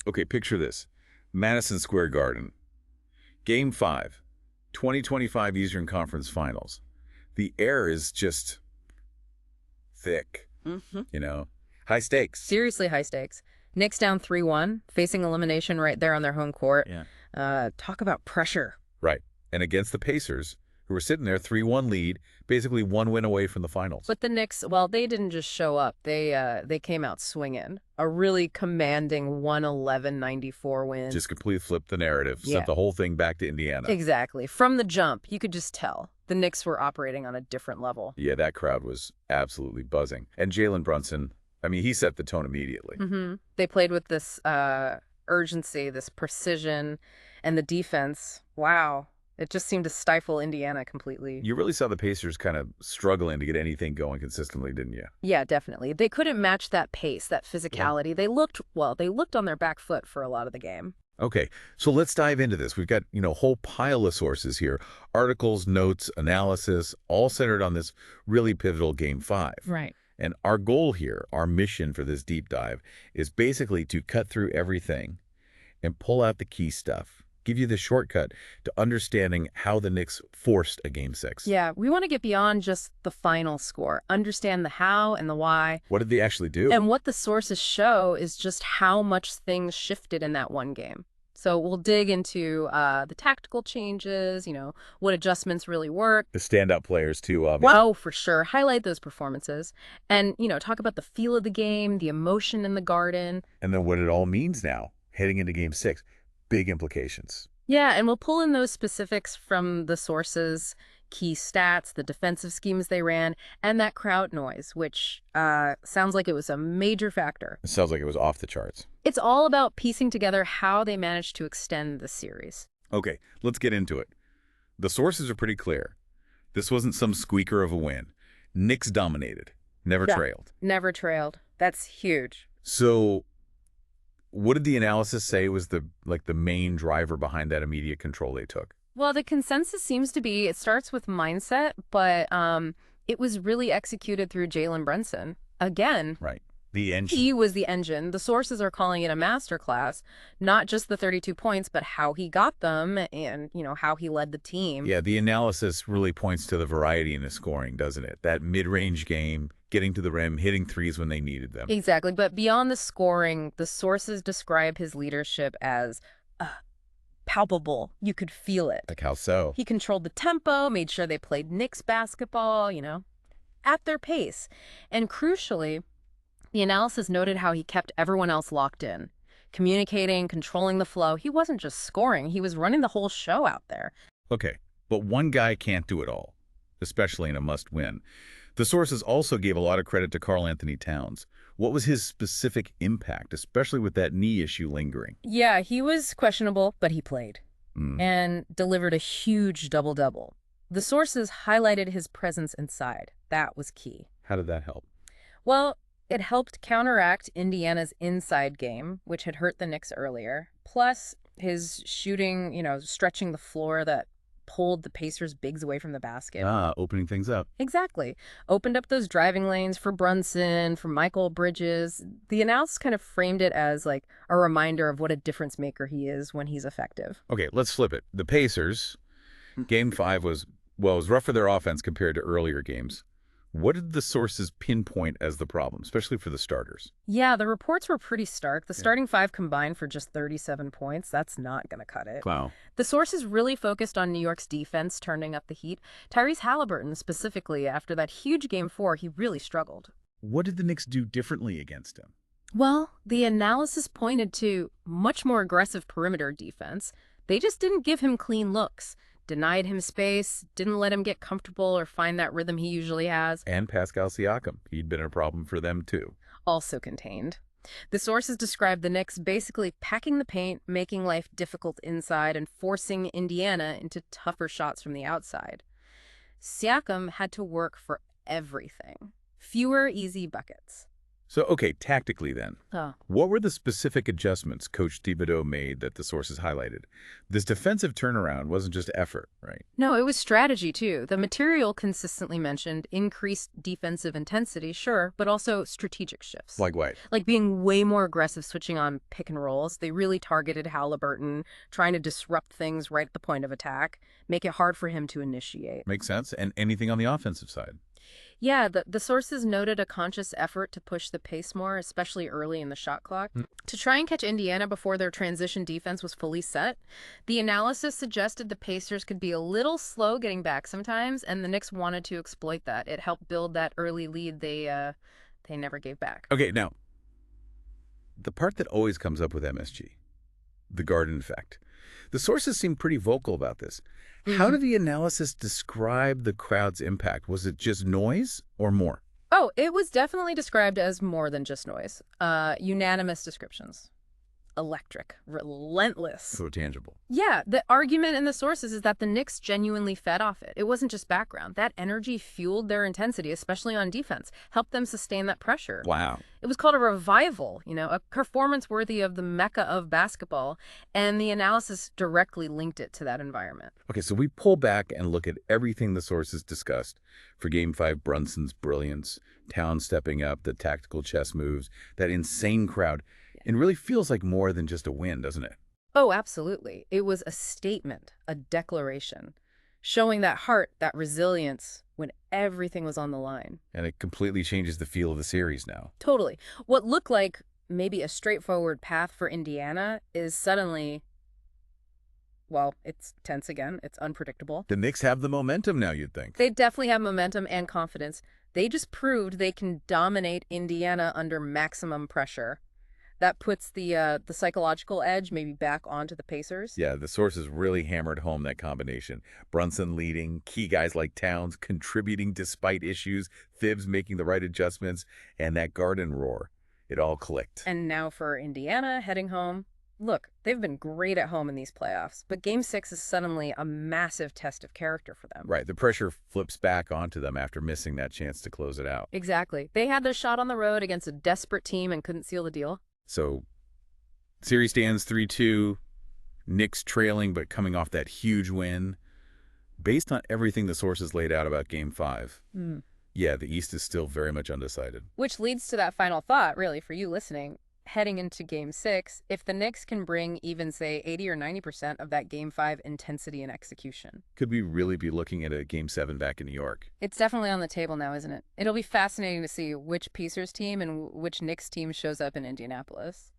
Okay, picture this. Madison Square Garden. Game 5, 2025 Eastern Conference Finals. The air is just thick, you know? High stakes. Seriously high stakes. Knicks down 3-1, facing elimination right there on their home court. Yeah. Talk about pressure. Right. And against the Pacers, who were sitting there, 3-1 lead, basically one win away from the finals. But the Knicks, well, they didn't just show up. They came out swinging. A really commanding 111-94 win. Just completely flipped the narrative, Yeah. sent the whole thing back to Indiana. Exactly. From the jump, you could just tell. The Knicks were operating on a different level. Yeah, that crowd was absolutely buzzing. And Jalen Brunson, I mean, he set the tone immediately. They played with this urgency, this precision, and the defense. Wow. It just seemed to stifle Indiana completely. You really saw the Pacers kind of struggling to get anything going consistently, didn't you? Yeah, definitely. They couldn't match that pace, that physicality. Yeah. They looked on their back foot for a lot of the game. Okay, so let's dive into this. We've got, a whole pile of sources here. Articles, notes, analysis, all centered on this really pivotal Game 5. Right. And our goal here, our mission for this deep dive, is basically to cut through everything and pull out the key stuff. Give you the shortcut to understanding how the Knicks forced a Game 6. Yeah, we want to get beyond just the final score, understand the how and the why. What did they actually do? And what the sources show is just how much things shifted in that one game. So we'll dig into the tactical changes, what adjustments really work. The standout players, too. Oh, for sure. Highlight those performances. And, talk about the feel of the game, the emotion in the Garden. And then what it all means now, heading into Game 6. Big implications. Yeah, and we'll pull in those specifics from the sources, key stats, the defensive schemes they ran, and that crowd noise, which sounds like it was a major factor. It sounds like it was off the charts. It's all about piecing together how they managed to extend the series. Okay, let's get into it. The sources are pretty clear. This wasn't some squeaker of a win. Knicks dominated, never trailed. Never trailed. That's huge. So what did the analysis say was the main driver behind that immediate control they took? Well, the consensus seems to be it starts with mindset, but it was really executed through Jalen Brunson. Again, right. The engine. He was the engine. The sources are calling it a masterclass, not just the 32 points, but how he got them and, how he led the team. Yeah, the analysis really points to the variety in his scoring, doesn't it? That mid-range game, getting to the rim, hitting threes when they needed them. Exactly. But beyond the scoring, the sources describe his leadership as palpable. You could feel it. Like how so? He controlled the tempo, made sure they played Knicks basketball, at their pace. And crucially, the analysis noted how he kept everyone else locked in, communicating, controlling the flow. He wasn't just scoring. He was running the whole show out there. Okay, but one guy can't do it all, especially in a must-win. The sources also gave a lot of credit to Karl Anthony Towns. What was his specific impact, especially with that knee issue lingering? Yeah, he was questionable, but he played and delivered a huge double-double. The sources highlighted his presence inside. That was key. How did that help? Well, it helped counteract Indiana's inside game, which had hurt the Knicks earlier. Plus, his shooting, stretching the floor that pulled the Pacers' bigs away from the basket. Opening things up. Exactly. Opened up those driving lanes for Brunson, for Michael Bridges. The analysis kind of framed it as like a reminder of what a difference maker he is when he's effective. Okay, let's flip it. The Pacers, Game 5 was rough for their offense compared to earlier games. What did the sources pinpoint as the problem, especially for the starters? Yeah, the reports were pretty stark. The starting five combined for just 37 points. That's not going to cut it. Wow. The sources really focused on New York's defense turning up the heat. Tyrese Haliburton, specifically, after that huge Game 4, he really struggled. What did the Knicks do differently against him? Well, the analysis pointed to much more aggressive perimeter defense. They just didn't give him clean looks. Denied him space, didn't let him get comfortable or find that rhythm he usually has. And Pascal Siakam. He'd been a problem for them, too. Also contained. The sources described the Knicks basically packing the paint, making life difficult inside, and forcing Indiana into tougher shots from the outside. Siakam had to work for everything. Fewer easy buckets. So, okay, tactically then, Oh. what were the specific adjustments Coach Thibodeau made that the sources highlighted? This defensive turnaround wasn't just effort, right? No, it was strategy, too. The material consistently mentioned increased defensive intensity, sure, but also strategic shifts. Like what? Like being way more aggressive, switching on pick and rolls. They really targeted Haliburton, trying to disrupt things right at the point of attack, make it hard for him to initiate. Makes sense. And anything on the offensive side? Yeah, the sources noted a conscious effort to push the pace more, especially early in the shot clock, to try and catch Indiana before their transition defense was fully set. The analysis suggested the Pacers could be a little slow getting back sometimes, and the Knicks wanted to exploit that. It helped build that early lead they never gave back. Okay, now, the part that always comes up with MSG, the Garden effect. The sources seem pretty vocal about this. How did the analysis describe the crowd's impact? Was it just noise or more? Oh, it was definitely described as more than just noise. Unanimous descriptions. Electric, relentless. So tangible. Yeah, the argument in the sources is that the Knicks genuinely fed off it. It wasn't just background. That energy fueled their intensity, especially on defense, helped them sustain that pressure. Wow. It was called a revival, a performance worthy of the mecca of basketball, and the analysis directly linked it to that environment. Okay, so we pull back and look at everything the sources discussed for Game 5, Brunson's brilliance, Towns stepping up, the tactical chess moves, that insane crowd. It really feels like more than just a win, doesn't it? Oh, absolutely. It was a statement, a declaration, showing that heart, that resilience when everything was on the line. And it completely changes the feel of the series now. Totally. What looked like maybe a straightforward path for Indiana is suddenly, well, it's tense again. It's unpredictable. The Knicks have the momentum now, you'd think. They definitely have momentum and confidence. They just proved they can dominate Indiana under maximum pressure. That puts the psychological edge maybe back onto the Pacers. Yeah, the sources really hammered home that combination. Brunson leading, key guys like Towns contributing despite issues, Thibs making the right adjustments, and that Garden roar. It all clicked. And now for Indiana, heading home. Look, they've been great at home in these playoffs, but Game 6 is suddenly a massive test of character for them. Right, the pressure flips back onto them after missing that chance to close it out. Exactly. They had their shot on the road against a desperate team and couldn't seal the deal. So, series stands 3-2, Knicks trailing but coming off that huge win. Based on everything the sources laid out about Game 5, yeah, the East is still very much undecided. Which leads to that final thought, really, for you listening. Heading into Game 6, if the Knicks can bring even, say, 80 or 90% of that Game 5 intensity and execution. Could we really be looking at a Game 7 back in New York? It's definitely on the table now, isn't it? It'll be fascinating to see which Pacers team and which Knicks team shows up in Indianapolis.